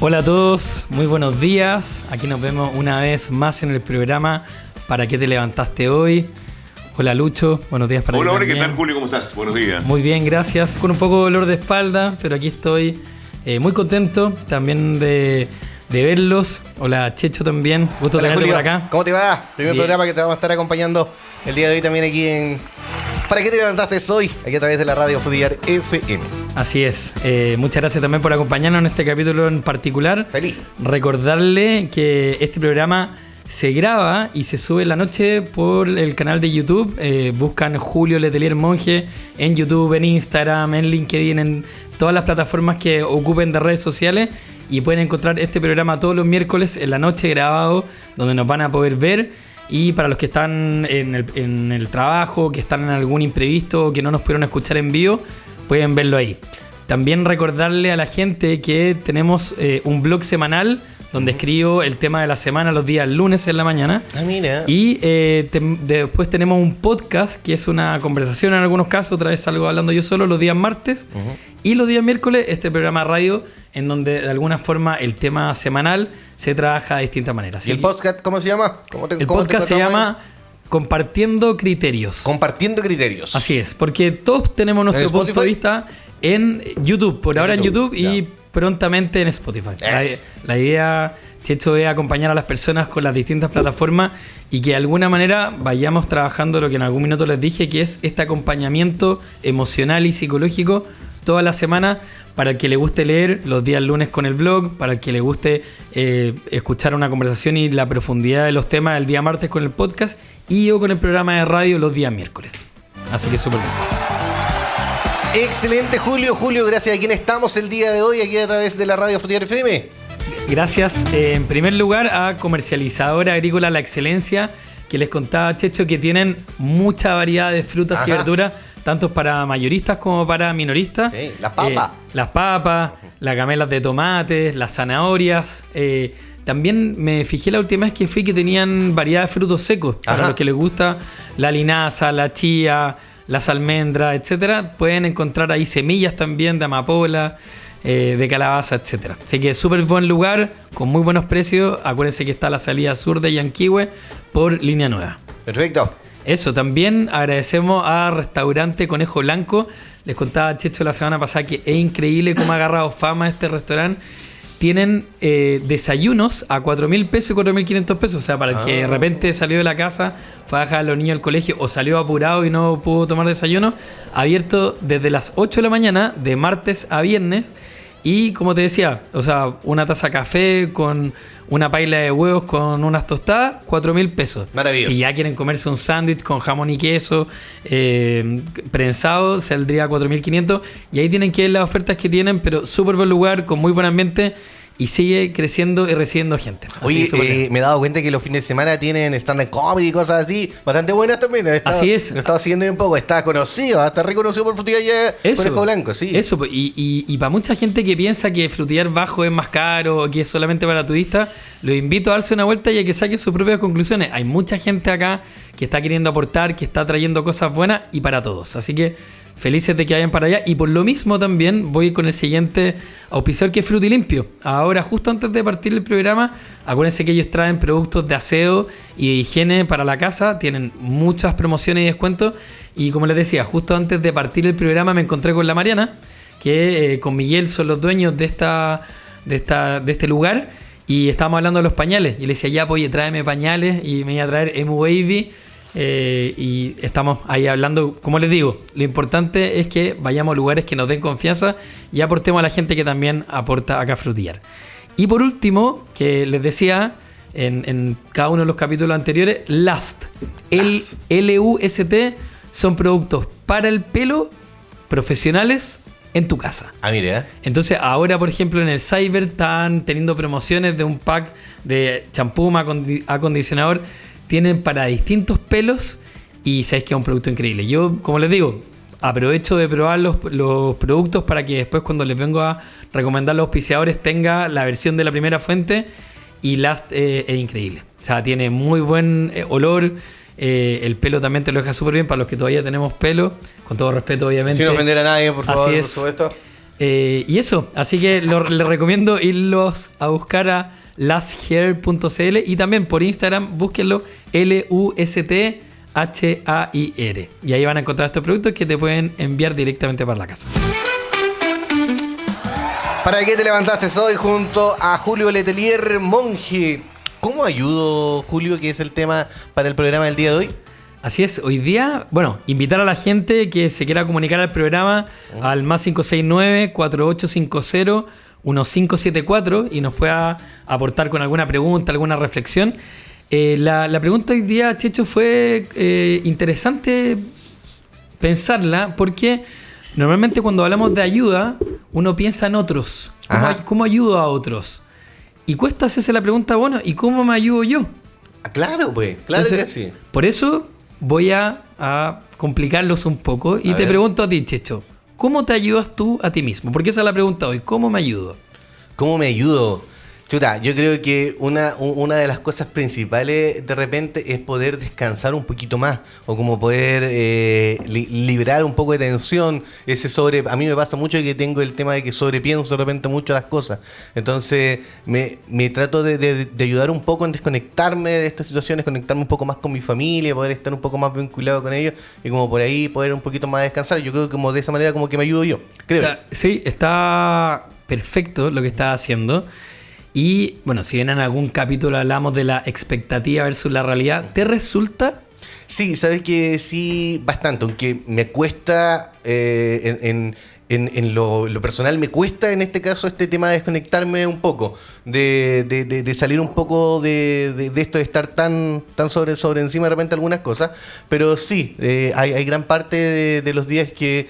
Hola a todos, muy buenos días. Aquí nos vemos una vez más en el programa ¿Para qué te levantaste hoy? Hola Lucho, buenos días para ti. Hola, ¿qué tal Julio? ¿Cómo estás? Buenos días. Muy bien, gracias. Con un poco de dolor de espalda, pero aquí estoy muy contento también de verlos. Hola Checho también, gusto Hola, tenerte Julio. por acá. ¿Cómo te va? Primer Bien. programa que te vamos a estar acompañando el día de hoy también aquí en ¿Para qué te levantaste hoy? Aquí a través de la radio Fudiar FM. Así es, muchas gracias también por acompañarnos en este capítulo en particular. Feliz. Recordarle que este programa se graba y se sube en la noche por el canal de YouTube. Buscan Julio Letelier Monje en YouTube, en Instagram, en LinkedIn, en todas las plataformas que ocupen de redes sociales. Y pueden encontrar este programa todos los miércoles en la noche grabado, donde nos van a poder ver. Y para los que están en el trabajo, que están en algún imprevisto, que no nos pudieron escuchar en vivo, pueden verlo ahí. También recordarle a la gente que tenemos un blog semanal donde escribo el tema de la semana los días lunes en la mañana. Ah, mira. Y después tenemos un podcast que es una conversación en algunos casos, otra vez salgo hablando yo solo los días martes. Y los días miércoles este programa de radio en donde de alguna forma el tema semanal se trabaja de distintas maneras. ¿Y el podcast cómo se llama? El podcast se llama Compartiendo Criterios. Compartiendo Criterios. Así es, porque todos tenemos nuestro ¿En punto de Spotify? vista en YouTube, por ahora en YouTube y ya. prontamente en Spotify. Yes. La idea, Checho, es acompañar a las personas con las distintas plataformas y que de alguna manera vayamos trabajando lo que en algún minuto les dije, que es este acompañamiento emocional y psicológico toda la semana para el que le guste leer los días lunes con el blog, para el que le guste escuchar una conversación y la profundidad de los temas el día martes con el podcast y yo con el programa de radio los días miércoles. Así que súper bien. Excelente, Julio. Julio, gracias a quien estamos el día de hoy aquí a través de la radio Fudiar FM. Gracias en primer lugar a Comercializadora Agrícola La Excelencia, que les contaba, Checho, que tienen mucha variedad de frutas y verduras, tanto para mayoristas como para minoristas. Sí, las papas. Las papas, las gamelas de tomates, las zanahorias. También me fijé la última vez que fui que tenían variedad de frutos secos. Para los que les gusta la linaza, la chía, las almendras, etcétera, pueden encontrar ahí semillas también de amapola, de calabaza, etcétera. Así que súper buen lugar, con muy buenos precios. Acuérdense que está la salida sur de Yanquihue por Línea Nueva. Perfecto. Eso, también agradecemos a Restaurante Conejo Blanco. Les contaba a Checho la semana pasada que es increíble cómo ha agarrado fama este restaurante. Tienen desayunos a 4.000 pesos y 4.500 pesos. O sea, para el que de repente salió de la casa, fue a dejar a los niños al colegio o salió apurado y no pudo tomar desayuno. Abierto desde las 8 de la mañana, de martes a viernes. Y como te decía, o sea, una taza de café con una paila de huevos con unas tostadas, 4.000 pesos. Maravilloso. Si ya quieren comerse un sándwich con jamón y queso prensado, saldría a 4.500. Y ahí tienen que ver las ofertas que tienen, pero súper buen lugar, con muy buen ambiente. Y sigue creciendo y recibiendo gente. Oye, me he dado cuenta que los fines de semana tienen stand-up comedy y cosas así, bastante buenas también. Así es. Lo he estado siguiendo un poco. Está conocido, está reconocido por Frutillar ya Conejo Blanco, sí. Eso, y para mucha gente que piensa que Frutillar Bajo es más caro o que es solamente para turistas, los invito a darse una vuelta y a que saquen sus propias conclusiones. Hay mucha gente acá que está queriendo aportar, que está trayendo cosas buenas y para todos. Así que felices de que vayan para allá. Y por lo mismo también voy con el siguiente auspiciador, que es Frutilimpio. Ahora, justo antes de partir el programa, acuérdense que ellos traen productos de aseo y de higiene para la casa. Tienen muchas promociones y descuentos. Y como les decía, justo antes de partir el programa me encontré con la Mariana, que con Miguel son los dueños de este lugar. Y estábamos hablando de los pañales. Y le decía, ya, pues, oye, tráeme pañales. Y me iba a traer Emu Baby. Y estamos ahí hablando, como les digo, lo importante es que vayamos a lugares que nos den confianza y aportemos a la gente que también aporta acá a Frutillar. Y por último, que les decía en cada uno de los capítulos anteriores, Last, L-U-S-T, son productos para el pelo profesionales en tu casa. Ah, mire, Entonces ahora, por ejemplo, en el Cyber están teniendo promociones de un pack de champú, acondicionador. Tienen para distintos pelos y sabéis que es un producto increíble. Yo, como les digo, aprovecho de probar los productos para que después, cuando les vengo a recomendar los auspiciadores, tenga la versión de la primera fuente. Y Last es increíble. O sea, tiene muy buen olor. El pelo también te lo deja súper bien para los que todavía tenemos pelo. Con todo respeto, obviamente. Sin ofender a nadie, por favor, Así por es. supuesto. Y eso, así que les recomiendo irlos a buscar a lasthair.cl y también por Instagram búsquenlo LUSTHAIR. Y ahí van a encontrar estos productos que te pueden enviar directamente para la casa. ¿Para qué te levantaste hoy junto a Julio Letelier Monge? ¿Cómo ayudo, Julio, que es el tema para el programa del día de hoy? Así es, hoy día, invitar a la gente que se quiera comunicar al programa al más 569-4850-1574 y nos pueda aportar con alguna pregunta, alguna reflexión. La pregunta hoy día, Checho, fue interesante pensarla porque normalmente cuando hablamos de ayuda, uno piensa en otros. ¿Cómo ayudo a otros? Y cuesta hacerse la pregunta, ¿y cómo me ayudo yo? Claro, pues, claro. Entonces, que sí. Por eso voy a complicarlos un poco y te pregunto a ti, Checho, ¿cómo te ayudas tú a ti mismo? Porque esa es la pregunta hoy, ¿cómo me ayudo? ¿Cómo me ayudo? Chuta, yo creo que una de las cosas principales de repente es poder descansar un poquito más o como poder liberar un poco de tensión. A mí me pasa mucho que tengo el tema de que sobrepienso de repente mucho las cosas. Entonces me trato de ayudar un poco en desconectarme de estas situaciones, conectarme un poco más con mi familia, poder estar un poco más vinculado con ellos y como por ahí poder un poquito más descansar. Yo creo que como de esa manera como que me ayudo yo, creo. Sí, está perfecto lo que estás haciendo. Y si bien en algún capítulo hablamos de la expectativa versus la realidad, ¿te resulta? Sí, sabes que sí, bastante, aunque me cuesta en lo personal, me cuesta en este caso este tema de desconectarme un poco, de salir un poco de esto de estar tan sobre encima de repente algunas cosas, pero sí, hay gran parte de los días que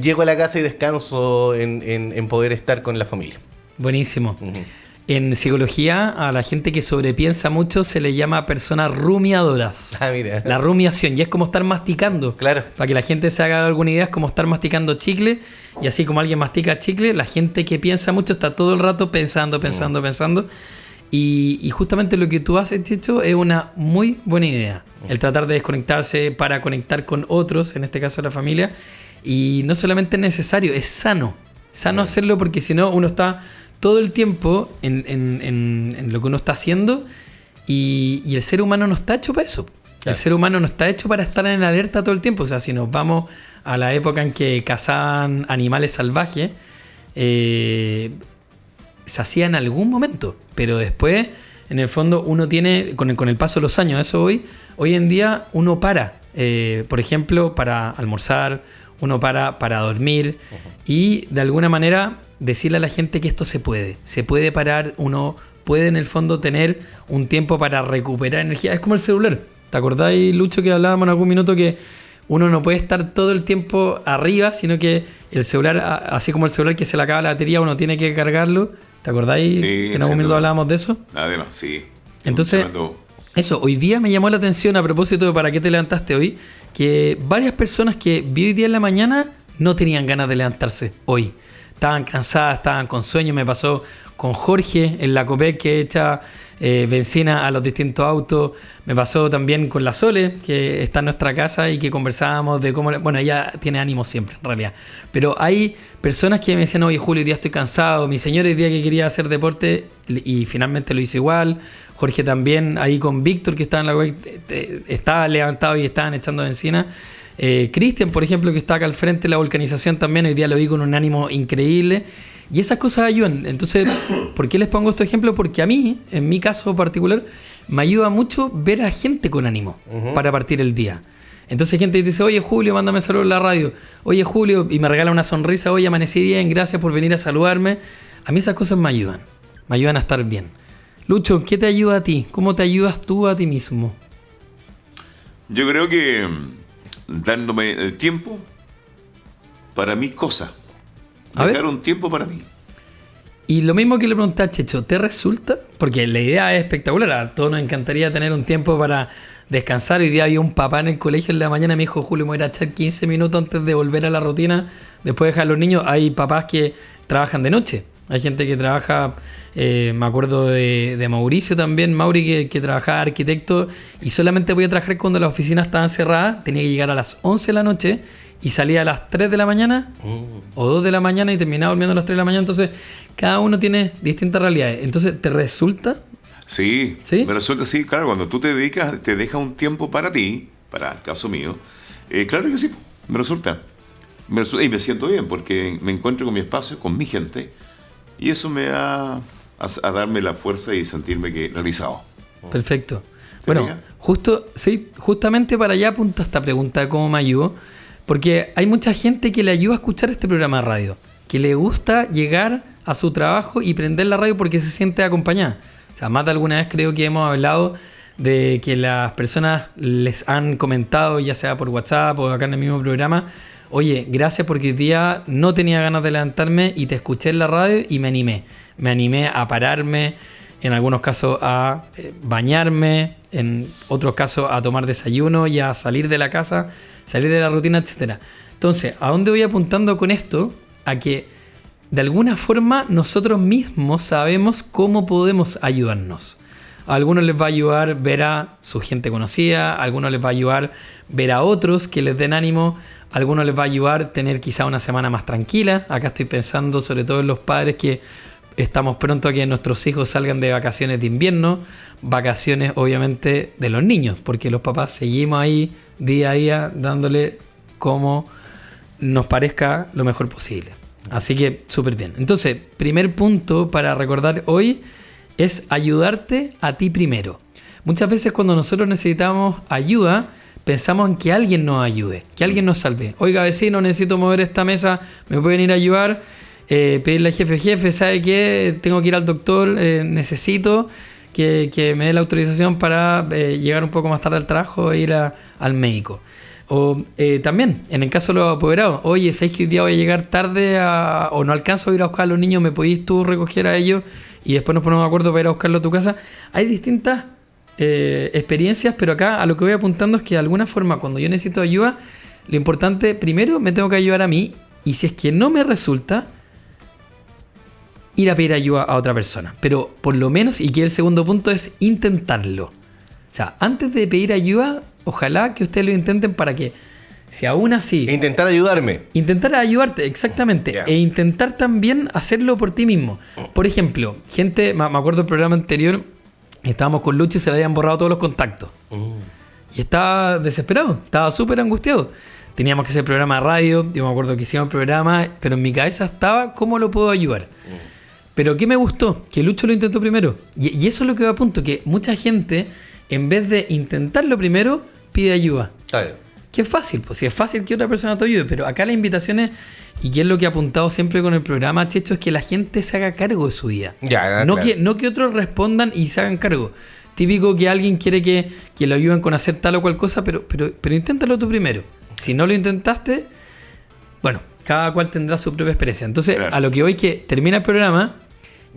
llego a la casa y descanso en poder estar con la familia. Buenísimo. En psicología, a la gente que sobrepiensa mucho se le llama personas rumiadoras. Mira. La rumiación, y es como estar masticando. Claro. Para que la gente se haga alguna idea, es como estar masticando chicle. Y así como alguien mastica chicle, la gente que piensa mucho está todo el rato pensando. Y justamente lo que tú haces, Checho, es una muy buena idea. El tratar de desconectarse para conectar con otros, en este caso la familia. Y no solamente es necesario, es sano. Sano hacerlo porque si no uno está todo el tiempo en lo que uno está haciendo y el ser humano no está hecho para eso. Claro. El ser humano no está hecho para estar en alerta todo el tiempo. O sea, si nos vamos a la época en que cazaban animales salvajes, se hacía en algún momento. Pero después, en el fondo, uno tiene, con el paso de los años, eso hoy en día uno para. Por ejemplo, para almorzar, uno para dormir y de alguna manera decirle a la gente que esto se puede parar, uno puede en el fondo tener un tiempo para recuperar energía. Es como el celular, ¿te acordáis, Lucho, que hablábamos en algún minuto que uno no puede estar todo el tiempo arriba, sino que el celular, así como el celular que se le acaba la batería, uno tiene que cargarlo? ¿Te acordáis que en algún momento hablábamos de eso? Además, sí. Entonces, eso, hoy día me llamó la atención a propósito de para qué te levantaste hoy, que varias personas que vi hoy día en la mañana no tenían ganas de levantarse hoy. Estaban cansadas, estaban con sueño. Me pasó con Jorge en la Copec que echa benzina a los distintos autos. Me pasó también con la Sole, que está en nuestra casa y que conversábamos de cómo... Bueno, ella tiene ánimo siempre, en realidad. Pero hay personas que me decían, oye, Julio, hoy día estoy cansado. Mi señora hoy día que quería hacer deporte y finalmente lo hizo igual. Jorge también, ahí con Víctor, que estaba en la web, estaba levantado y estaban echando benzina. Cristian, por ejemplo, que está acá al frente de la vulcanización también, hoy día lo vi con un ánimo increíble. Y esas cosas ayudan. Entonces, ¿por qué les pongo estos ejemplos? Porque a mí, en mi caso particular, me ayuda mucho ver a gente con ánimo para partir el día. Entonces gente dice, oye Julio, mándame saludos en la radio. Oye Julio, y me regala una sonrisa, oye, amanecí bien, gracias por venir a saludarme. A mí esas cosas me ayudan a estar bien. Lucho, ¿qué te ayuda a ti? ¿Cómo te ayudas tú a ti mismo? Yo creo que dándome el tiempo para mis cosas. Dejar un tiempo para mí. Y lo mismo que le pregunté a Checho, ¿te resulta? Porque la idea es espectacular. A todos nos encantaría tener un tiempo para descansar. Hoy día había un papá en el colegio en la mañana, me dijo, Julio, me voy a echar 15 minutos antes de volver a la rutina, después de dejar a los niños. Hay papás que trabajan de noche. Hay gente que trabaja, me acuerdo de Mauricio también, Mauri que trabajaba arquitecto y solamente podía trabajar cuando las oficinas estaban cerradas, tenía que llegar a las 11 de la noche y salía a las 3 de la mañana o 2 de la mañana y terminaba durmiendo a las 3 de la mañana. Entonces, cada uno tiene distintas realidades. Entonces, ¿te resulta? Sí, ¿Sí? me resulta así, claro, cuando tú te dejas un tiempo para ti, para el caso mío, claro que sí, me resulta. Y me siento bien porque me encuentro con mi espacio, con mi gente, y eso me da a darme la fuerza y sentirme que realizado. Perfecto. ¿Te Bueno, fijas? justamente para allá apunta esta pregunta de cómo me ayudo, porque hay mucha gente que le ayuda a escuchar este programa de radio, que le gusta llegar a su trabajo y prender la radio porque se siente acompañada. O sea, más de alguna vez creo que hemos hablado de que las personas les han comentado, ya sea por WhatsApp o acá en el mismo programa, oye, gracias porque hoy día no tenía ganas de levantarme y te escuché en la radio y me animé. Me animé a pararme, en algunos casos a bañarme, en otros casos a tomar desayuno y a salir de la casa, salir de la rutina, etc. Entonces, ¿a dónde voy apuntando con esto? A que de alguna forma nosotros mismos sabemos cómo podemos ayudarnos. A algunos les va a ayudar ver a su gente conocida, a algunos les va a ayudar ver a otros que les den ánimo, a algunos les va a ayudar tener quizá una semana más tranquila. Acá estoy pensando sobre todo en los padres que estamos pronto a que nuestros hijos salgan de vacaciones de invierno, vacaciones obviamente de los niños, porque los papás seguimos ahí día a día dándole como nos parezca lo mejor posible. Así que súper bien. Entonces, primer punto para recordar hoy es ayudarte a ti primero. Muchas veces cuando nosotros necesitamos ayuda, pensamos en que alguien nos ayude, que alguien nos salve. Oiga, vecino, necesito mover esta mesa, ¿me pueden ir a ayudar? Pedirle al jefe, ¿sabe qué? Tengo que ir al doctor, necesito que me dé la autorización para llegar un poco más tarde al trabajo e ir al médico. O también, en el caso de los apoderados, oye, ¿sabes que hoy día voy a llegar tarde o no alcanzo a ir a buscar a los niños? ¿Me podís tú recoger a ellos? Y después nos ponemos de acuerdo para ir a buscarlo a tu casa. Hay distintas experiencias, pero acá a lo que voy apuntando es que de alguna forma cuando yo necesito ayuda, lo importante, primero me tengo que ayudar a mí, y si es que no me resulta, ir a pedir ayuda a otra persona. Pero por lo menos, y que el segundo punto es intentarlo. O sea, antes de pedir ayuda, ojalá que ustedes lo intenten para que, si aún así... Intentar ayudarme. Intentar ayudarte, exactamente. Yeah. E intentar también hacerlo por ti mismo. Por ejemplo, gente, me acuerdo del programa anterior, estábamos con Lucho y se le habían borrado todos los contactos. Y estaba desesperado, estaba súper angustiado. Teníamos que hacer programa de radio, yo me acuerdo que hicimos el programa, pero en mi cabeza estaba, ¿cómo lo puedo ayudar? Pero ¿qué me gustó? Que Lucho lo intentó primero. Y eso es lo que va a punto, que mucha gente, en vez de intentarlo primero, pide ayuda. Claro. Que es fácil, pues si es fácil que otra persona te ayude, pero acá la invitación es, y que es lo que he apuntado siempre con el programa, Checho, es que la gente se haga cargo de su vida. Ya, no, claro. no que otros respondan y se hagan cargo. Típico que alguien quiere que lo ayuden con hacer tal o cual cosa, pero inténtalo tú primero. Si no lo intentaste, bueno, cada cual tendrá su propia experiencia. Entonces, claro, a lo que voy que termina el programa,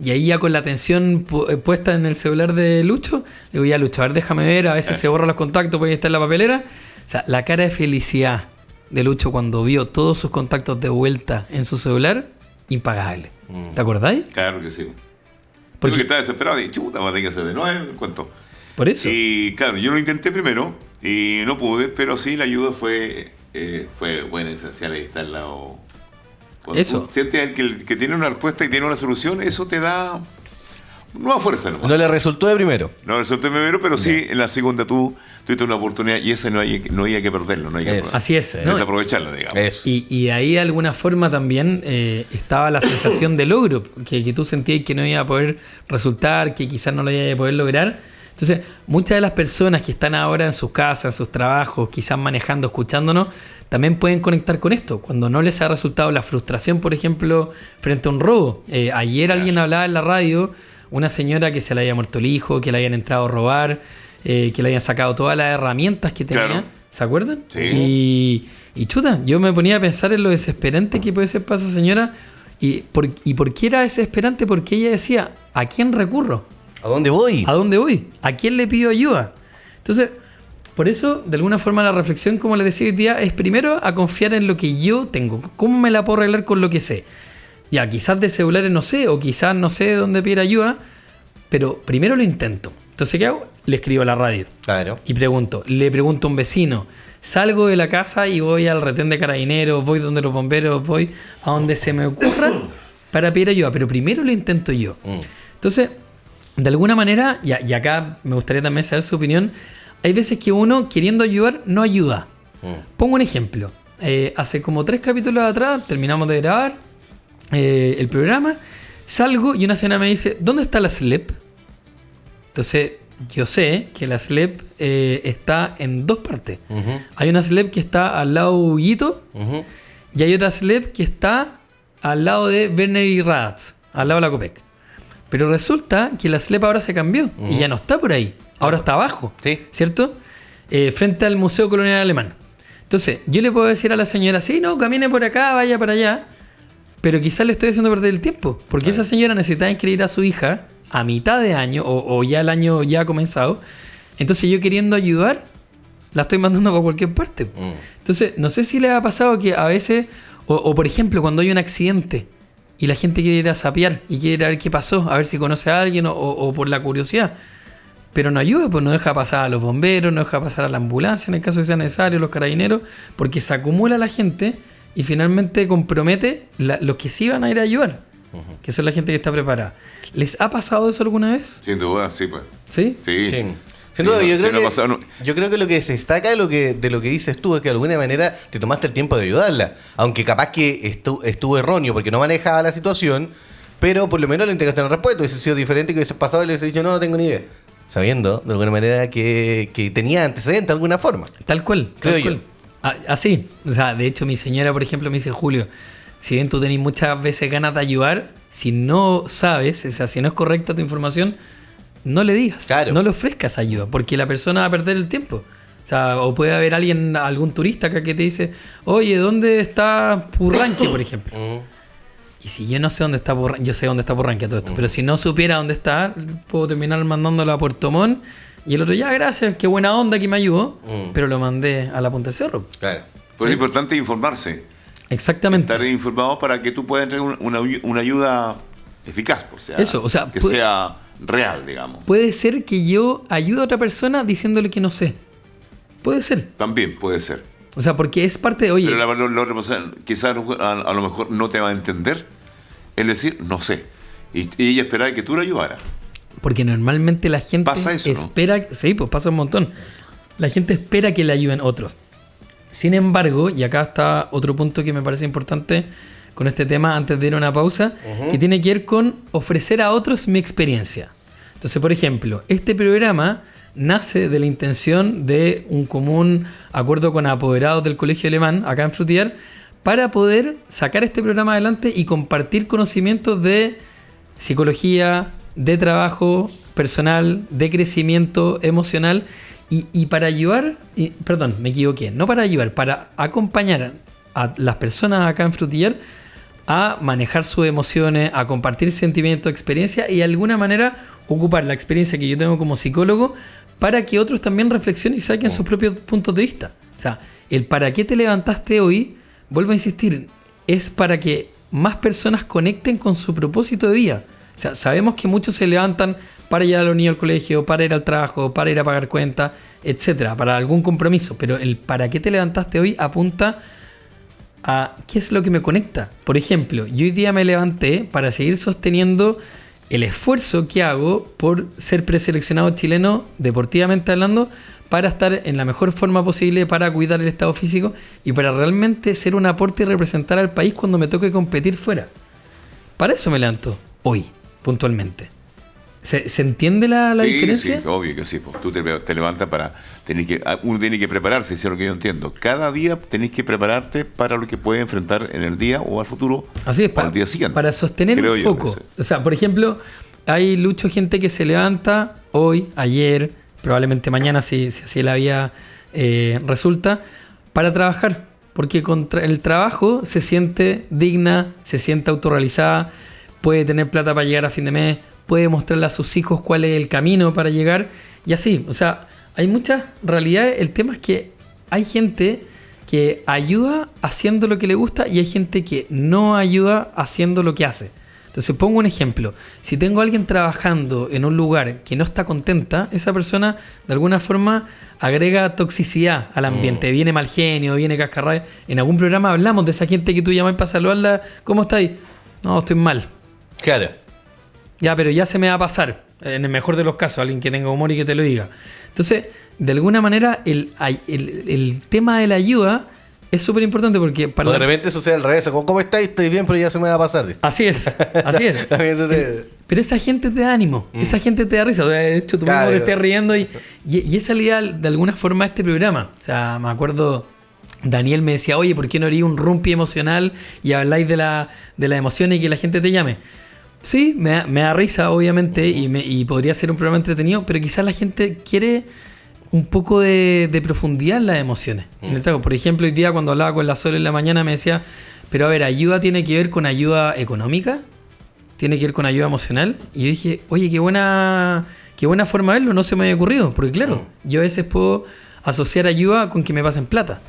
y ahí ya con la atención puesta en el celular de Lucho, le digo, ya Lucho, a ver, déjame ver, a veces se borran los contactos, puede estar en la papelera. O sea, la cara de felicidad de Lucho cuando vio todos sus contactos de vuelta en su celular, impagable. ¿Te acordáis? Claro que sí. Porque estaba desesperado y chuta, va a tener que hacer de nuevo el cuento. Por eso. Y claro, yo lo intenté primero y no pude, pero sí la ayuda fue buena, esencial, ahí está al lado. Cuando eso. tú sientes que tiene una respuesta y tiene una solución, eso te da nueva fuerza. No le resultó de primero. No resultó de primero, pero sí, en la segunda tú tuviste una oportunidad y esa no hay que perderlo. No hay que Así es. ¿no? Desaprovecharla, digamos. Eso. Y ahí de alguna forma también estaba la sensación de logro, que tú sentías que no iba a poder resultar, que quizás no lo iba a poder lograr. Entonces, muchas de las personas que están ahora en sus casas, en sus trabajos, quizás manejando, escuchándonos, también pueden conectar con esto. Cuando no les ha resultado la frustración, por ejemplo, frente a un robo. Ayer alguien hablaba en la radio, una señora que se le había muerto el hijo, que le habían entrado a robar, que le habían sacado todas las herramientas que tenía. Claro. ¿Se acuerdan? Sí. Y chuta, yo me ponía a pensar en lo desesperante que puede ser para esa señora. ¿Y por qué era desesperante? Porque ella decía, ¿a quién recurro? ¿A dónde voy? ¿A dónde voy? ¿A quién le pido ayuda? Entonces, por eso, de alguna forma, la reflexión, como les decía hoy día, es primero a confiar en lo que yo tengo. ¿Cómo me la puedo arreglar con lo que sé? Ya, quizás de celulares no sé, o quizás no sé de dónde pedir ayuda, pero primero lo intento. Entonces, ¿qué hago? Le escribo a la radio. Claro. Y le pregunto a un vecino. Salgo de la casa y voy al retén de carabineros, voy donde los bomberos, voy a donde se me ocurra para pedir ayuda. Pero primero lo intento yo. Entonces, de alguna manera, y acá me gustaría también saber su opinión, hay veces que uno, queriendo ayudar, no ayuda. Pongo un ejemplo. Hace como 3 capítulos atrás, terminamos de grabar el programa, salgo y una señora me dice, ¿dónde está la SLEP? Entonces, yo sé que la SLEP está en 2 partes. Hay una SLEP que está al lado de Huguito y hay otra SLEP que está al lado de Werner y Radatz, al lado de la Copec. Pero resulta que la SLEP ahora se cambió y ya no está por ahí. Ahora está abajo, Sí. ¿cierto? Frente al Museo Colonial Alemán. Entonces, yo le puedo decir a la señora, sí, no, camine por acá, vaya para allá, pero quizás le estoy haciendo perder el tiempo, porque esa señora necesitaba inscribir a su hija a mitad de año, o ya el año ya ha comenzado. Entonces, yo queriendo ayudar, la estoy mandando para cualquier parte. Entonces, no sé si le ha pasado que a veces, o por ejemplo, cuando hay un accidente y la gente quiere ir a sapear y quiere ir a ver qué pasó, a ver si conoce a alguien o por la curiosidad. Pero no ayuda, pues no deja pasar a los bomberos, no deja pasar a la ambulancia en el caso que sea necesario, los carabineros, porque se acumula la gente y finalmente compromete los que sí van a ir a ayudar, que son la gente que está preparada. ¿Les ha pasado eso alguna vez? Sin duda, sí, pues. ¿Sí? Sí. Sí. Sí, Sin duda, no, yo, sí, creo no ha que, pasado, no. yo creo que lo que se destaca de lo que dices tú es que de alguna manera te tomaste el tiempo de ayudarla. Aunque capaz que estuvo erróneo porque no manejaba la situación, pero por lo menos le entregaste una respuesta. Hubiese sido diferente que hubiese pasado y le hubiese dicho, no tengo ni idea. Sabiendo, de alguna manera, que tenía antecedentes de alguna forma. Tal cual, Creo tal yo. cual. Así. O sea, de hecho, mi señora, por ejemplo, me dice, Julio, si bien tú tenés muchas veces ganas de ayudar, si no sabes, o sea, si no es correcta tu información, no le digas, Claro. no le ofrezcas ayuda, porque la persona va a perder el tiempo. O sea, o puede haber algún turista acá que te dice, oye, ¿dónde está Purranque, por ejemplo? Y si yo no sé dónde está Purranque, yo sé dónde está Purranque todo esto, pero si no supiera dónde está, puedo terminar mandándolo a Puerto Montt y el otro, ya, gracias, qué buena onda que me ayudó, pero lo mandé a la punta del cerro. Claro. Pero es importante informarse. Exactamente. Estar informado para que tú puedas entregar una ayuda eficaz, pues, o sea, Eso, o sea, que puede- sea real, digamos. Puede ser que yo ayude a otra persona diciéndole que no sé. Puede ser. También puede ser. O sea, porque es parte de, oye, Pero la otra persona quizás a lo mejor no te va a entender. Es decir, no sé. Y ella esperaba que tú la ayudaras. porque normalmente la gente Pasa eso, ¿no? espera, sí, pues pasa un montón. La gente espera que le ayuden otros. Sin embargo, y acá está otro punto que me parece importante con este tema antes de ir a una pausa, que tiene que ver con ofrecer a otros mi experiencia. Entonces, por ejemplo, este programa nace de la intención de un común acuerdo con apoderados del Colegio Alemán, acá en Frutillar, para poder sacar este programa adelante y compartir conocimientos de psicología, de trabajo personal, de crecimiento emocional y para ayudar, perdón, me equivoqué, no para ayudar, para acompañar a las personas acá en Frutillar a manejar sus emociones, a compartir sentimientos, experiencias y de alguna manera ocupar la experiencia que yo tengo como psicólogo para que otros también reflexionen y saquen sus propios puntos de vista. O sea, el para qué te levantaste hoy, vuelvo a insistir, es para que más personas conecten con su propósito de vida. O sea, sabemos que muchos se levantan para ir a los niños al colegio, para ir al trabajo, para ir a pagar cuentas, etcétera, para algún compromiso, pero el para qué te levantaste hoy apunta a qué es lo que me conecta. Por ejemplo, yo hoy día me levanté para seguir sosteniendo el esfuerzo que hago por ser preseleccionado chileno, deportivamente hablando, para estar en la mejor forma posible, para cuidar el estado físico y para realmente ser un aporte y representar al país cuando me toque competir fuera. Para eso me levanto hoy, puntualmente. ¿Se entiende la diferencia? Sí, obvio que sí. Pues. Tú te levantas para... uno tiene que prepararse, eso es lo que yo entiendo. Cada día tenés que prepararte para lo que puedes enfrentar en el día o al futuro. Así es, o al día siguiente. para sostener Creo un yo, foco. sí. O sea, por ejemplo, hay mucha gente que se levanta hoy, ayer, probablemente mañana, si así la vida resulta, para trabajar. Porque contra el trabajo se siente digna, se siente autorrealizada, puede tener plata para llegar a fin de mes, puede mostrarle a sus hijos cuál es el camino para llegar y así. O sea, hay muchas realidades. El tema es que hay gente que ayuda haciendo lo que le gusta y hay gente que no ayuda haciendo lo que hace. Entonces pongo un ejemplo. Si tengo a alguien trabajando en un lugar que no está contenta, esa persona de alguna forma agrega toxicidad al ambiente. Viene mal genio, viene cascarrabia. En algún programa hablamos de esa gente que tú llamas para saludarla. ¿Cómo estáis? No, estoy mal. Claro. Ya, pero ya se me va a pasar. En el mejor de los casos, alguien que tenga humor y que te lo diga. Entonces, de alguna manera, el tema de la ayuda es súper importante porque... O de repente sucede al revés. ¿Cómo estáis? Estoy bien, pero ya se me va a pasar. Así es, así es. También sucede. Pero esa gente te da ánimo, esa gente te da risa. O sea, de hecho, tú mismo te estés riendo y esa es la idea de alguna forma de este programa. O sea, me acuerdo... Daniel me decía, oye, ¿por qué no haría un rumpi emocional y habláis de la emoción y que la gente te llame? Sí, me da risa, obviamente, y podría ser un programa entretenido, pero quizás la gente quiere un poco de profundidad en las emociones. En el trago. Por ejemplo, hoy día cuando hablaba con la Sol en la mañana me decía, pero a ver, ¿ayuda tiene que ver con ayuda económica? ¿Tiene que ver con ayuda emocional? Y yo dije, oye, qué buena forma de verlo, no se me había ocurrido. Porque claro, yo a veces puedo asociar ayuda con que me pasen plata.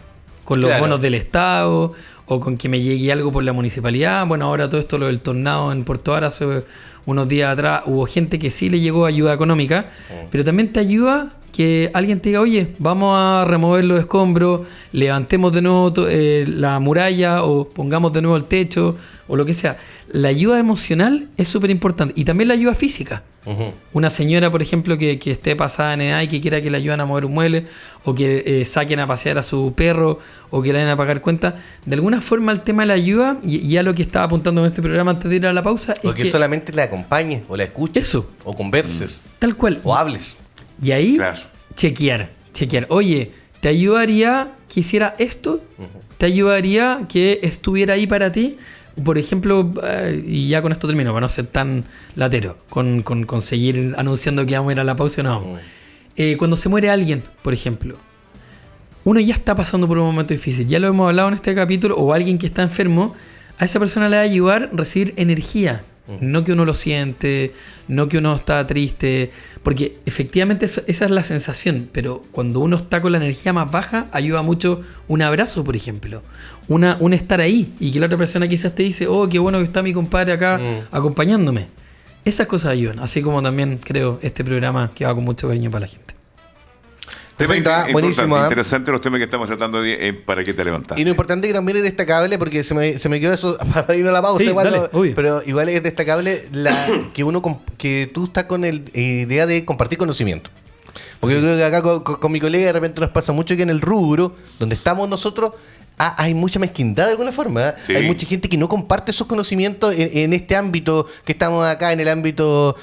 Con los bonos del Estado, o con que me llegue algo por la municipalidad. Bueno, ahora todo esto, lo del tornado en Puerto Ara, hace unos días atrás, hubo gente que sí le llegó ayuda económica, pero también te ayuda que alguien te diga, oye, vamos a remover los escombros, levantemos de nuevo la muralla, o pongamos de nuevo el techo, o lo que sea. La ayuda emocional es súper importante, y también la ayuda física. Una señora, por ejemplo, que esté pasada en edad y que quiera que le ayuden a mover un mueble, o que saquen a pasear a su perro, o que le vayan a pagar cuentas. De alguna forma el tema de la ayuda, y a lo que estaba apuntando en este programa antes de ir a la pausa, o que solamente la acompañes, o la escuches, eso, o converses, tal cual, o hables. Y ahí chequear. Oye, ¿te ayudaría que hiciera esto? ¿Te ayudaría que estuviera ahí para ti? Por ejemplo, y ya con esto termino, para no ser tan latero, con seguir anunciando que vamos a ir a la pausa, no. Cuando se muere alguien, por ejemplo, uno ya está pasando por un momento difícil, ya lo hemos hablado en este capítulo, o alguien que está enfermo, a esa persona le va a ayudar a recibir energía. No que uno lo siente, no que uno está triste, porque efectivamente esa es la sensación, pero cuando uno está con la energía más baja, ayuda mucho un abrazo, por ejemplo, un estar ahí, y que la otra persona quizás te dice, oh, qué bueno que está mi compadre acá acompañándome. Esas cosas ayudan, así como también creo este programa que va con mucho cariño para la gente. Perfecto, buenísimo. Interesante los temas que estamos tratando para que te levantas. Y lo importante que también es destacable, porque se me quedó eso para irnos a la pausa, sí, igual, dale, pero igual es destacable que tú estás con la idea de compartir conocimiento. Porque yo creo que acá con mi colega de repente nos pasa mucho que en el rubro donde estamos nosotros hay mucha mezquindad de alguna forma. Sí. Hay mucha gente que no comparte esos conocimientos en este ámbito que estamos acá, en el ámbito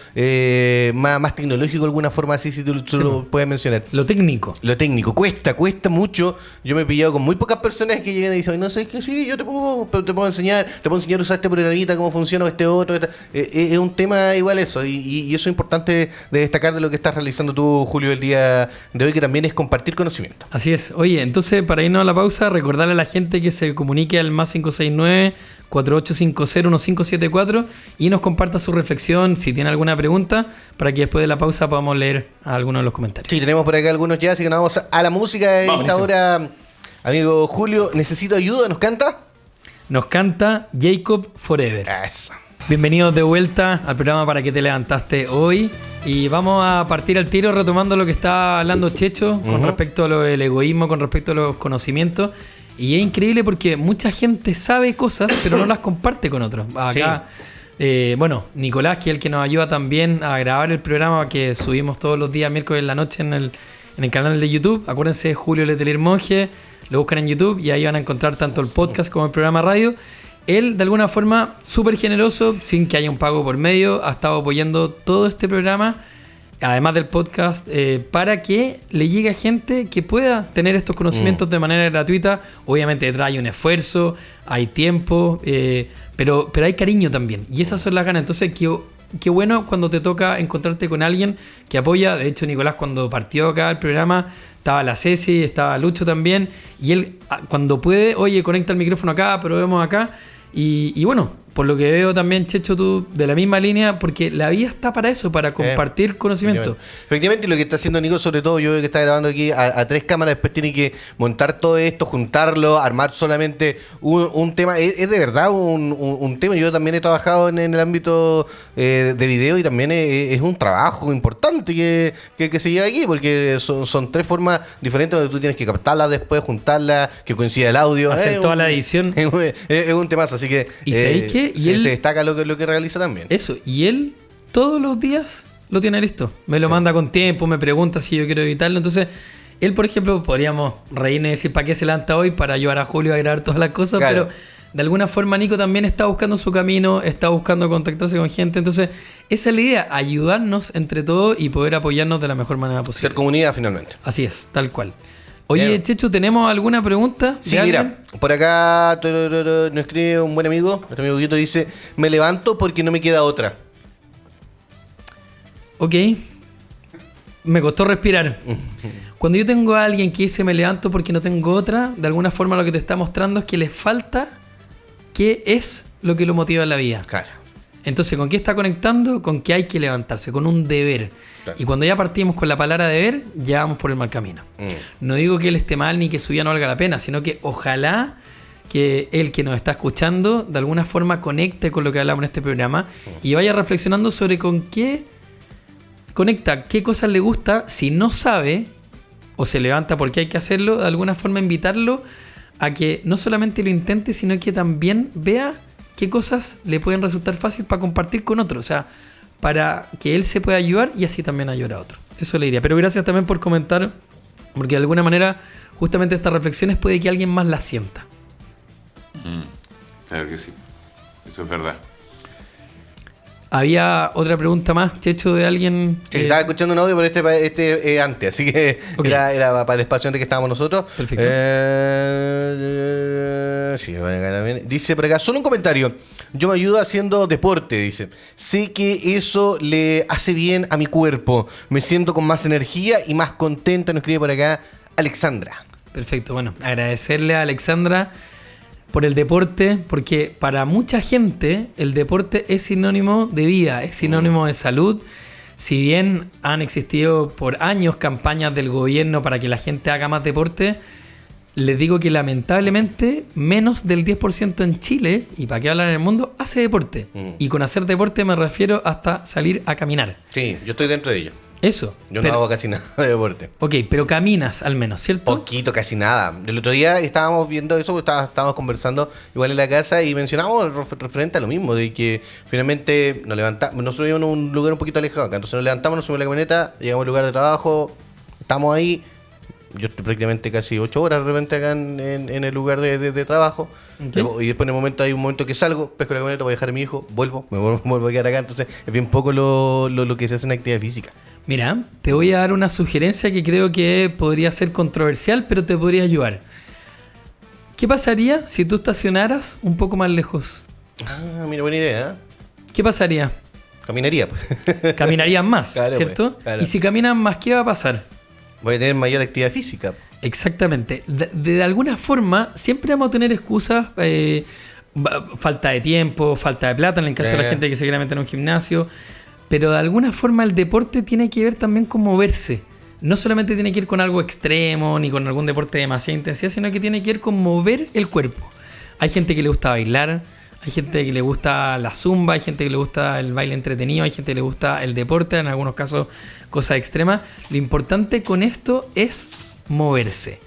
más tecnológico de alguna forma, así, si tú lo puedes mencionar. Lo técnico. Cuesta mucho. Yo me he pillado con muy pocas personas que llegan y dicen, no sé, que sí, yo te puedo enseñar a usar este programita, cómo funciona este otro. Es un tema igual eso, y eso es importante de destacar de lo que estás realizando tú, Julio, el día de hoy, que también es compartir conocimiento. Así es. Oye, entonces, para irnos a la pausa, recordarle a la gente que se comunique al más 569-4850-1574 y nos comparta su reflexión, si tiene alguna pregunta, para que después de la pausa podamos leer algunos de los comentarios. Sí, tenemos por acá algunos ya, así que nos vamos a la música de esta hora. Amigo Julio, necesito ayuda, ¿nos canta? Nos canta Jacob Forever. Eso. Bienvenidos de vuelta al programa Para qué te levantaste hoy. Y vamos a partir al tiro retomando lo que está hablando Checho con respecto a lo del egoísmo, con respecto a los conocimientos. Y es increíble porque mucha gente sabe cosas, pero no las comparte con otros. Acá, sí. Nicolás, que es el que nos ayuda también a grabar el programa que subimos todos los días, miércoles en la noche, en el canal de YouTube. Acuérdense, Julio Letelier Monje, lo buscan en YouTube y ahí van a encontrar tanto el podcast como el programa radio. Él, de alguna forma, súper generoso, sin que haya un pago por medio, ha estado apoyando todo este programa, además del podcast, para que le llegue a gente que pueda tener estos conocimientos de manera gratuita. Obviamente trae un esfuerzo, hay tiempo, pero hay cariño también. Y esas son las ganas. Entonces, qué bueno cuando te toca encontrarte con alguien que apoya. De hecho, Nicolás, cuando partió acá el programa, estaba la Ceci, estaba Lucho también. Y él, cuando puede, oye, conecta el micrófono acá, probemos acá. Y bueno, por lo que veo también, Checho, tú de la misma línea, porque la vida está para eso, para compartir conocimiento. Efectivamente, lo que está haciendo Nico, sobre todo yo que está grabando aquí a 3 cámaras, después tiene que montar todo esto, juntarlo, armar solamente un tema. Es de verdad un tema. Yo también he trabajado en el ámbito de video y también es un trabajo importante que se lleva aquí, porque son 3 formas diferentes donde tú tienes que captarlas después, juntarlas, que coincida el audio. Hacer toda la edición. Es un temazo, así que ¿Y sabéis qué? Y se él, destaca lo que realiza también. eso, y él todos los días lo tiene listo. Me lo manda con tiempo, me pregunta si yo quiero editarlo. Entonces, él, por ejemplo, podríamos reírnos y decir para qué se levanta hoy, para ayudar a Julio a grabar todas las cosas, Claro. pero de alguna forma Nico también está buscando su camino, está buscando contactarse con gente. Entonces, esa es la idea, ayudarnos entre todos y poder apoyarnos de la mejor manera posible. Ser comunidad finalmente. Así es, tal cual. Oye, Bien. Chechu, ¿tenemos alguna pregunta? Sí, de mira, alguien? por acá nos escribe un buen amigo, nuestro amigo Guito, dice: me levanto porque no me queda otra. Ok. Me costó respirar. Cuando yo tengo a alguien que dice me levanto porque no tengo otra, de alguna forma lo que te está mostrando es que le falta qué es lo que lo motiva en la vida. Claro. Entonces, ¿con qué está conectando? Con que hay que levantarse, con un deber. Claro. Y cuando ya partimos con la palabra deber, ya vamos por el mal camino. No digo que él esté mal ni que su vida no valga la pena, sino que ojalá que él que nos está escuchando de alguna forma conecte con lo que hablamos en este programa y vaya reflexionando sobre con qué conecta, qué cosas le gusta. Si no sabe o se levanta porque hay que hacerlo, de alguna forma invitarlo a que no solamente lo intente, sino que también vea qué cosas le pueden resultar fácil para compartir con otros. O sea, para que él se pueda ayudar y así también ayudar a otros. Eso le diría. Pero gracias también por comentar, porque de alguna manera justamente estas reflexiones puede que alguien más las sienta. Claro que sí. Eso es verdad. Había otra pregunta más, Checho, de alguien Que estaba escuchando un audio, pero este antes, así que Ok. era para el espacio antes que estábamos nosotros. Perfecto. Sí, bueno, acá también. Dice por acá, solo un comentario. Yo me ayudo haciendo deporte, dice. Sé que eso le hace bien a mi cuerpo. Me siento con más energía y más contenta, nos escribe por acá Alexandra. Perfecto, bueno, agradecerle a Alexandra por el deporte, porque para mucha gente el deporte es sinónimo de vida, es sinónimo de salud. Si bien han existido por años campañas del gobierno para que la gente haga más deporte, les digo que lamentablemente menos del 10% en Chile, y para qué hablar en el mundo, hace deporte. Y con hacer deporte me refiero hasta salir a caminar. Sí, yo estoy dentro de ello. Eso. Yo Pero- no hago casi nada de deporte. Ok, pero caminas al menos, ¿cierto? Poquito, casi nada. El otro día estábamos viendo eso, estábamos conversando igual en la casa y mencionamos referente a lo mismo, de que finalmente nos levantamos, nos subimos a un lugar un poquito alejado acá, entonces nos levantamos, nos subimos a la camioneta, llegamos al lugar de trabajo, estamos ahí. Yo estoy prácticamente casi 8 horas de repente acá en el lugar de trabajo. Ok. Y después hay un momento que salgo, pesco la camioneta, voy a dejar a mi hijo, vuelvo a quedar acá. Entonces es bien poco lo que se hace en actividad física. Mira, te voy a dar una sugerencia que creo que podría ser controversial, pero te podría ayudar. ¿Qué pasaría si tú estacionaras un poco más lejos? Ah, mira, buena idea, ¿eh? ¿Qué pasaría? Caminaría, pues. Caminarías más, Claro, ¿cierto? pues, claro. Y si caminas más, ¿qué va a pasar? Voy a tener mayor actividad física. Exactamente. De alguna forma, siempre vamos a tener excusas, falta de tiempo, falta de plata, en el caso de la gente que se quiere meter en un gimnasio. Pero de alguna forma el deporte tiene que ver también con moverse. No solamente tiene que ir con algo extremo, ni con algún deporte de demasiada intensidad, sino que tiene que ir con mover el cuerpo. Hay gente que le gusta bailar, hay gente que le gusta la zumba, hay gente que le gusta el baile entretenido, hay gente que le gusta el deporte, en algunos casos cosas extremas. Lo importante con esto es moverse.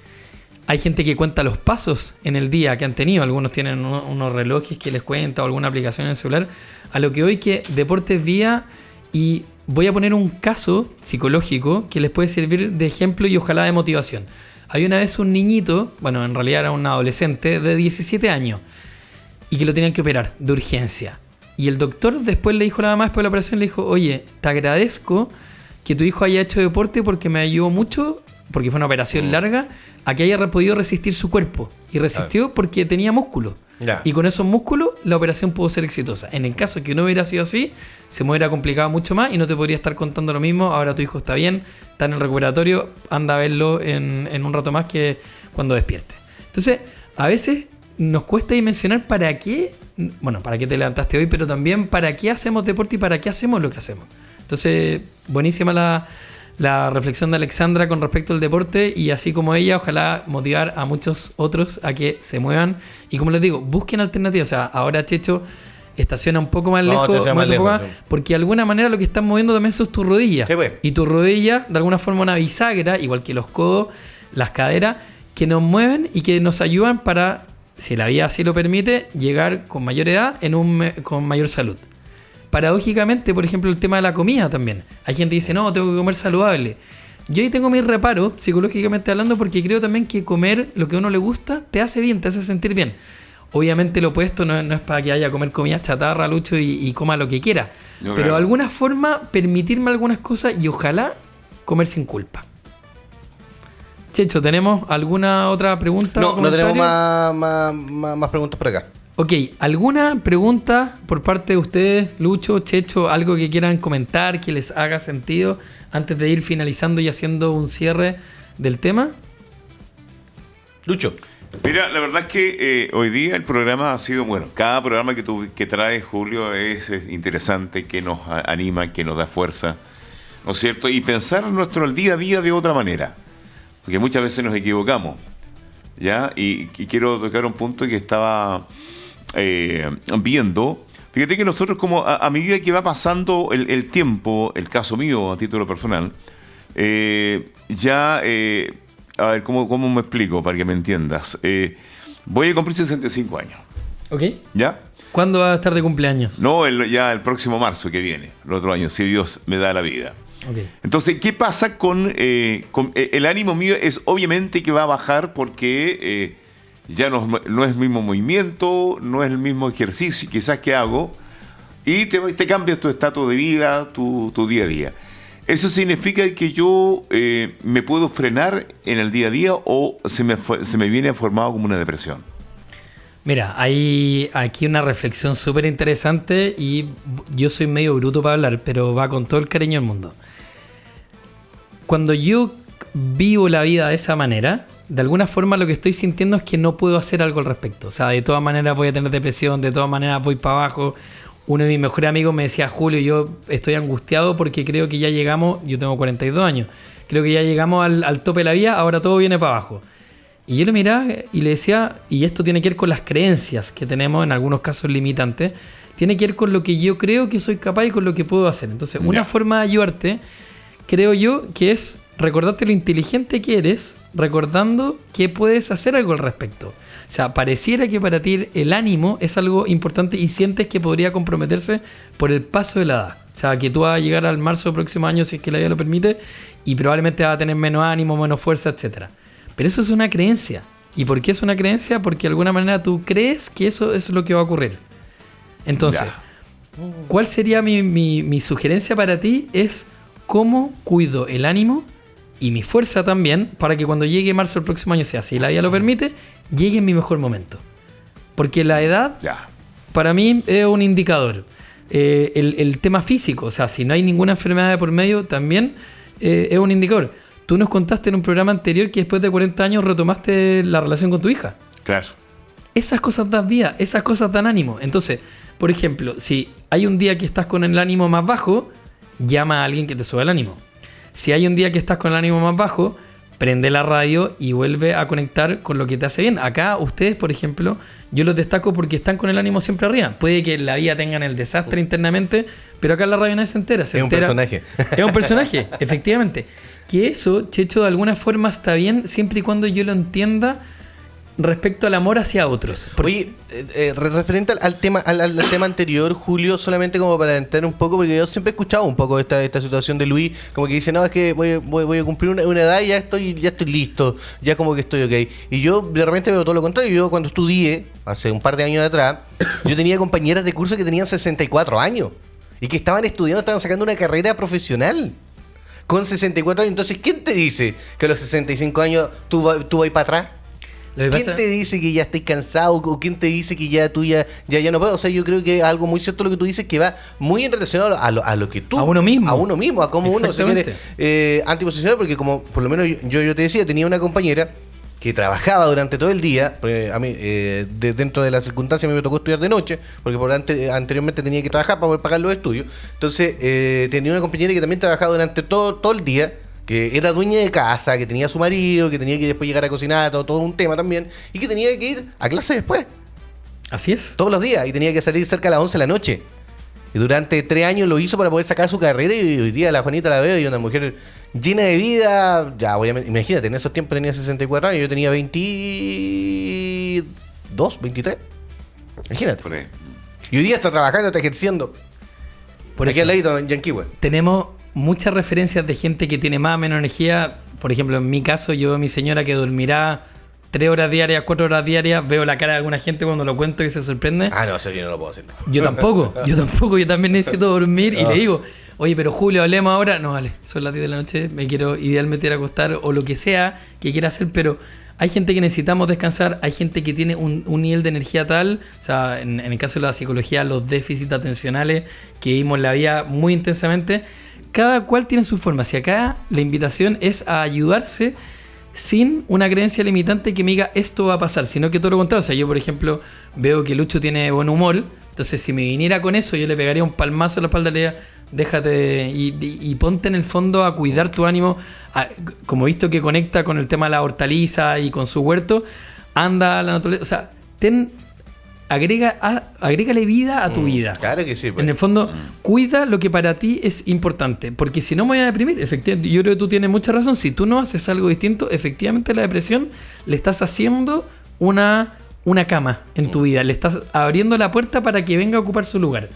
Hay gente que cuenta los pasos en el día que han tenido. Algunos tienen unos relojes que les cuenta o alguna aplicación en el celular. A lo que hoy que deporte es vía, y voy a poner un caso psicológico que les puede servir de ejemplo y ojalá de motivación. Hay una vez un niñito, bueno, en realidad era un adolescente de 17 años, y que lo tenían que operar de urgencia. Y el doctor después le dijo a la mamá, después de la operación, le dijo: oye, te agradezco que tu hijo haya hecho deporte porque me ayudó mucho, porque fue una operación larga, a que haya podido resistir su cuerpo. Y resistió porque tenía músculo. Ya. Y con esos músculos la operación pudo ser exitosa. En el caso que no hubiera sido así, se me hubiera complicado mucho más y no te podría estar contando lo mismo. Ahora tu hijo está bien, está en el recuperatorio, anda a verlo en un rato más que cuando despierte. Entonces, a veces nos cuesta dimensionar para qué, bueno, para qué te levantaste hoy, pero también para qué hacemos deporte y para qué hacemos lo que hacemos. Entonces, buenísima la reflexión de Alexandra con respecto al deporte, y así como ella, ojalá motivar a muchos otros a que se muevan. Y como les digo, busquen alternativas. O sea, ahora Checho estaciona un poco más lejos, porque de alguna manera lo que están moviendo también son tus rodillas. Sí, pues. Y tus rodillas, de alguna forma, una bisagra, igual que los codos, las caderas, que nos mueven y que nos ayudan para, si la vida así lo permite, llegar con mayor edad con mayor salud. Paradójicamente, por ejemplo, el tema de la comida también. Hay gente que dice, no, tengo que comer saludable. Yo ahí tengo mis reparos, psicológicamente hablando, porque creo también que comer lo que a uno le gusta te hace bien, te hace sentir bien. Obviamente lo opuesto no es para que haya comer comida chatarra, Lucho, y coma lo que quiera. No, pero de alguna forma permitirme algunas cosas y ojalá comer sin culpa. Checho, ¿tenemos alguna otra pregunta? No tenemos más preguntas por acá. Ok, ¿alguna pregunta por parte de ustedes, Lucho, Checho, algo que quieran comentar, que les haga sentido antes de ir finalizando y haciendo un cierre del tema? Lucho. Mira, la verdad es que hoy día el programa ha sido, bueno, cada programa que trae Julio es interesante, que nos anima, que nos da fuerza, ¿no es cierto? Y pensar nuestro día a día de otra manera, porque muchas veces nos equivocamos, ¿ya? Y quiero tocar un punto que estaba viendo. Fíjate que nosotros, como a medida que va pasando el tiempo, el caso mío a título personal, a ver, ¿cómo me explico para que me entiendas? Voy a cumplir 65 años. Ok. ¿Ya? ¿Cuándo va a estar de cumpleaños? No, ya el próximo marzo que viene, el otro año, si Dios me da la vida. Okay. Entonces, ¿qué pasa con el ánimo mío? Es obviamente que va a bajar porque ya no es el mismo movimiento, no es el mismo ejercicio quizás que hago, y te cambias tu estatus de vida, tu día a día. ¿Eso significa que yo me puedo frenar en el día a día o se me viene formado como una depresión? Mira, hay aquí una reflexión súper interesante y yo soy medio bruto para hablar, pero va con todo el cariño del mundo. Cuando yo vivo la vida de esa manera, de alguna forma lo que estoy sintiendo es que no puedo hacer algo al respecto. O sea, de todas maneras voy a tener depresión, de todas maneras voy para abajo. Uno de mis mejores amigos me decía, Julio, yo estoy angustiado porque creo que ya llegamos, yo tengo 42 años, creo que ya llegamos al tope de la vida, ahora todo viene para abajo. Y yo lo miraba y le decía, y esto tiene que ver con las creencias que tenemos, en algunos casos limitantes, tiene que ver con lo que yo creo que soy capaz y con lo que puedo hacer. Entonces, una forma de ayudarte, creo yo, que es recordarte lo inteligente que eres, recordando que puedes hacer algo al respecto. O sea, pareciera que para ti el ánimo es algo importante y sientes que podría comprometerse por el paso de la edad. O sea, que tú vas a llegar al marzo del próximo año, si es que la vida lo permite, y probablemente vas a tener menos ánimo, menos fuerza, etcétera. Pero eso es una creencia. ¿Y por qué es una creencia? Porque de alguna manera tú crees que eso es lo que va a ocurrir. Entonces, ¿cuál sería mi sugerencia para ti? Es cómo cuido el ánimo y mi fuerza también para que cuando llegue marzo del próximo año, sea si la vida lo permite, llegue en mi mejor momento. Porque la edad, para mí, es un indicador. El tema físico, o sea, si no hay ninguna enfermedad de por medio, también es un indicador. Tú nos contaste en un programa anterior que después de 40 años retomaste la relación con tu hija. Claro. Esas cosas dan vida, esas cosas dan ánimo. Entonces, por ejemplo, si hay un día que estás con el ánimo más bajo, llama a alguien que te suba el ánimo. Si hay un día que estás con el ánimo más bajo, prende la radio y vuelve a conectar con lo que te hace bien. Acá ustedes, por ejemplo, yo los destaco porque están con el ánimo siempre arriba. Puede que en la vida tengan el desastre internamente, pero acá en la radio nadie se entera. Un personaje. Es un personaje, efectivamente. Que eso, Checho, de alguna forma está bien siempre y cuando yo lo entienda respecto al amor hacia otros. Oye, referente al tema anterior, Julio, solamente como para entender un poco, porque yo siempre he escuchado un poco esta situación de Luis, como que dice, no, es que voy a cumplir una edad y ya estoy listo, ya como que estoy ok. Y yo de repente veo todo lo contrario. Yo cuando estudié, hace un par de años atrás, yo tenía compañeras de curso que tenían 64 años y que estaban sacando una carrera profesional con 64 años. Entonces, ¿quién te dice que a los 65 años tú vas para atrás? ¿Quién te dice que ya estás cansado? ¿O quién te dice que ya tú ya no puedes? O sea, yo creo que es algo muy cierto lo que tú dices, que va muy relacionado a lo que tú... A uno mismo. A uno mismo, a cómo uno se quiere antiposicionar, porque como por lo menos yo te decía, tenía una compañera que trabajaba durante todo el día, pues a mí, dentro de las circunstancias a mí me tocó estudiar de noche, porque anteriormente tenía que trabajar para poder pagar los estudios. Entonces tenía una compañera que también trabajaba durante todo el día, que era dueña de casa, que tenía su marido, que tenía que después llegar a cocinar, todo un tema también, y que tenía que ir a clase después. Así es. Todos los días, y tenía que salir cerca de las 11 de la noche. Y durante 3 años lo hizo para poder sacar su carrera, y hoy día la Juanita la veo y una mujer llena de vida. Ya, imagínate, en esos tiempos tenía 64 años, yo tenía 22, 23. Imagínate. Por ahí. Y hoy día está trabajando, está ejerciendo. Por Aquí eso al ladito, en Yanquihue. tenemos muchas referencias de gente que tiene más o menos energía. Por ejemplo, en mi caso, yo veo a mi señora que dormirá 3 horas diarias, 4 horas diarias. Veo la cara de alguna gente cuando lo cuento y se sorprende. Ah, no, eso yo no lo puedo hacer. Yo tampoco, yo también necesito dormir. Y le digo, oye, pero Julio, hablemos ahora. No, vale, son las 10 de la noche, me quiero idealmente ir a acostar o lo que sea que quiera hacer, pero hay gente que necesitamos descansar, hay gente que tiene un nivel de energía tal, o sea, en el caso de la psicología, los déficits atencionales que vimos en la vida muy intensamente, cada cual tiene su forma. Si acá la invitación es a ayudarse sin una creencia limitante que me diga esto va a pasar, sino que todo lo contrario. O sea, yo por ejemplo veo que Lucho tiene buen humor, entonces si me viniera con eso yo le pegaría un palmazo a la espalda y le diría, déjate y ponte en el fondo a cuidar tu ánimo, como he visto que conecta con el tema de la hortaliza y con su huerto, anda a la naturaleza, o sea, agrégale vida a tu vida. Claro que sí. Pues. En el fondo, cuida lo que para ti es importante, porque si no me voy a deprimir. Efectivamente, yo creo que tú tienes mucha razón. Si tú no haces algo distinto, efectivamente la depresión le estás haciendo una cama en tu vida, le estás abriendo la puerta para que venga a ocupar su lugar.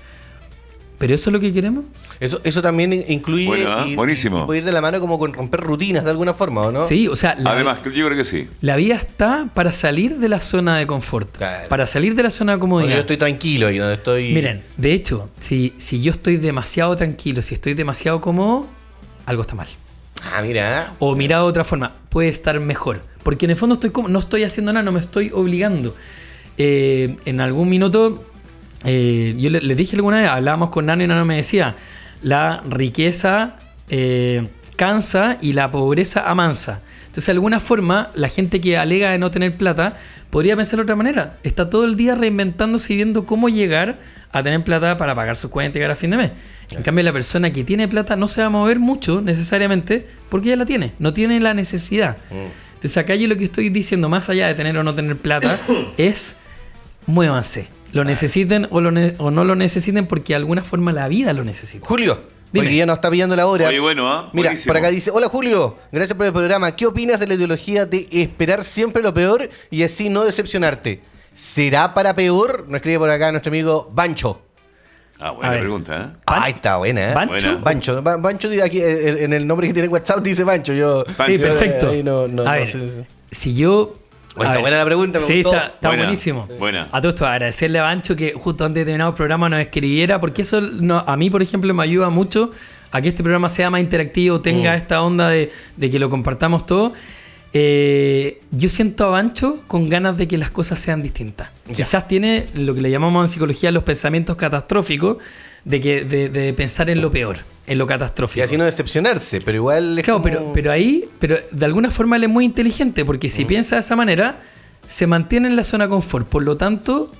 ¿Pero eso es lo que queremos? Eso también incluye buenísimo. Y puede ir de la mano como con romper rutinas de alguna forma, ¿o no? Sí, o sea, Además, yo creo que sí. la vida está para salir de la zona de confort, Claro. para salir de la zona de comodidad. Yo estoy tranquilo y no estoy... Miren, de hecho, si yo estoy demasiado tranquilo, si estoy demasiado cómodo, algo está mal. Ah, mira. O mirado de otra forma, puede estar mejor. Porque en el fondo estoy no estoy haciendo nada, no me estoy obligando. En algún minuto, yo les dije alguna vez, hablábamos con Nano y Nano me decía, la riqueza cansa y la pobreza amansa. Entonces, de alguna forma, la gente que alega de no tener plata podría pensar de otra manera. Está todo el día reinventándose y viendo cómo llegar a tener plata para pagar sus cuentas y llegar a fin de mes. En cambio, la persona que tiene plata no se va a mover mucho necesariamente porque ya la tiene, no tiene la necesidad. Entonces, acá yo lo que estoy diciendo, más allá de tener o no tener plata, es muévanse. Lo necesiten o no lo necesiten porque de alguna forma la vida lo necesita. Julio, Dime. porque ya nos está pillando la hora. Oye, bueno, Mira, buenísimo. por acá dice, hola Julio, gracias por el programa. ¿Qué opinas de la ideología de esperar siempre lo peor y así no decepcionarte? ¿Será para peor? Nos escribe por acá nuestro amigo Bancho. Ah, A buena ver. pregunta, ¿eh? Ay, está buena, ¿eh? ¿Bancho? Buena. Bancho, Bancho aquí en el nombre que tiene en WhatsApp dice Bancho. Sí, Pancho. perfecto. ahí no a ver, sé. si yo... Oye, a está ver, buena la pregunta, me sí, gustó. está Buena, buenísimo. buena. A todo esto, agradecerle a Bancho que justo antes de terminar el programa nos escribiera, porque eso a mí, por ejemplo, me ayuda mucho a que este programa sea más interactivo, tenga esta onda de que lo compartamos todo. Yo siento a Bancho con ganas de que las cosas sean distintas. Ya. Quizás tiene lo que le llamamos en psicología los pensamientos catastróficos, de pensar en lo peor, en lo catastrófico. Y así no decepcionarse, pero igual es Claro, como... pero de alguna forma él es muy inteligente, porque si piensa de esa manera, se mantiene en la zona de confort. Por lo tanto,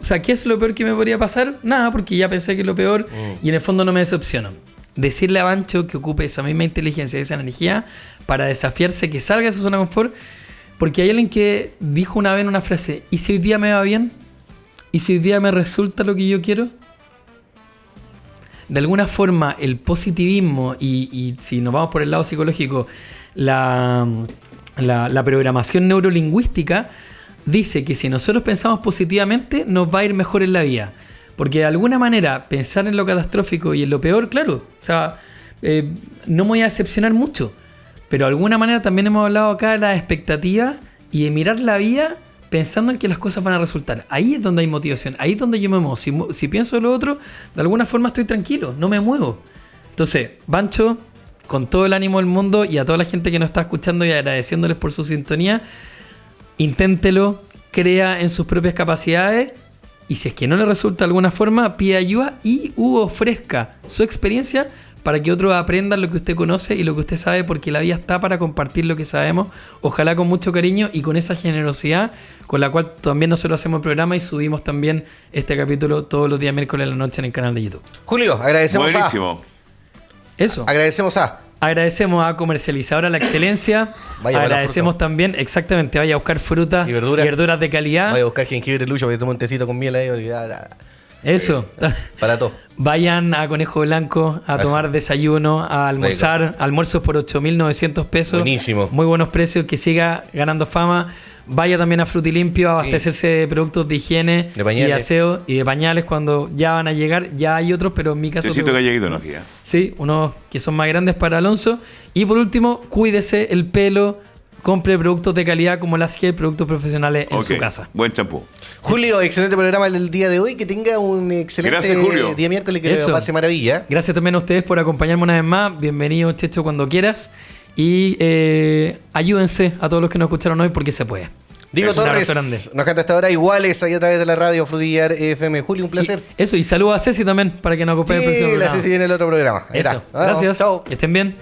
o sea, ¿qué es lo peor que me podría pasar? Nada, porque ya pensé que es lo peor y en el fondo no me decepciono. Decirle a Bancho que ocupe esa misma inteligencia y esa energía para desafiarse, que salga de su zona de confort, porque hay alguien que dijo una vez una frase, ¿y si hoy día me va bien? ¿Y si hoy día me resulta lo que yo quiero? De alguna forma, el positivismo y si nos vamos por el lado psicológico, la programación neurolingüística dice que si nosotros pensamos positivamente, nos va a ir mejor en la vida. Porque de alguna manera, pensar en lo catastrófico y en lo peor, claro, o sea, no me voy a decepcionar mucho. Pero de alguna manera también hemos hablado acá de las expectativas y de mirar la vida pensando en que las cosas van a resultar. Ahí es donde hay motivación, ahí es donde yo me muevo. Si pienso en lo otro, de alguna forma estoy tranquilo, no me muevo. Entonces, Bancho, con todo el ánimo del mundo y a toda la gente que nos está escuchando y agradeciéndoles por su sintonía, inténtelo, crea en sus propias capacidades Y si es que no le resulta de alguna forma, pide ayuda y ofrezca su experiencia para que otros aprendan lo que usted conoce y lo que usted sabe, porque la vida está para compartir lo que sabemos, ojalá con mucho cariño y con esa generosidad con la cual también nosotros hacemos el programa y subimos también este capítulo todos los días miércoles en la noche en el canal de YouTube. Julio, agradecemos Buenísimo. Agradecemos a Comercializadora La Excelencia. Vaya, agradecemos también, exactamente, vaya a buscar frutas y verduras de calidad. Vaya a buscar jengibre lucho, porque tomo un tecito con miel ahí. Eso. Para todo. Vayan a Conejo Blanco a tomar desayuno, a almorzar. Almuerzos por 8.900 pesos. Buenísimo. Muy buenos precios, que siga ganando fama. Vaya también a Frutilimpio a abastecerse de productos de higiene y de aseo y de pañales cuando ya van a llegar. Ya hay otros, pero en mi caso... Necesito galleguito, no guía. Sí, unos que son más grandes para Alonso. Y por último, cuídese el pelo. Compre productos de calidad como las Gel, productos profesionales en su casa. Buen champú. Julio, excelente programa el día de hoy. Que tenga un excelente día miércoles, que lo pase maravilla. Gracias también a ustedes por acompañarme una vez más. Bienvenido, Checho, cuando quieras. Y ayúdense a todos los que nos escucharon hoy porque se puede. Diego Torres nos canta hasta ahora iguales ahí a través de la radio Frutillar FM. Julio, un placer. Y saludos a Ceci también para que nos acompañe el próximo programa. La Ceci viene el otro programa. Eso. Gracias. Chao. Que estén bien.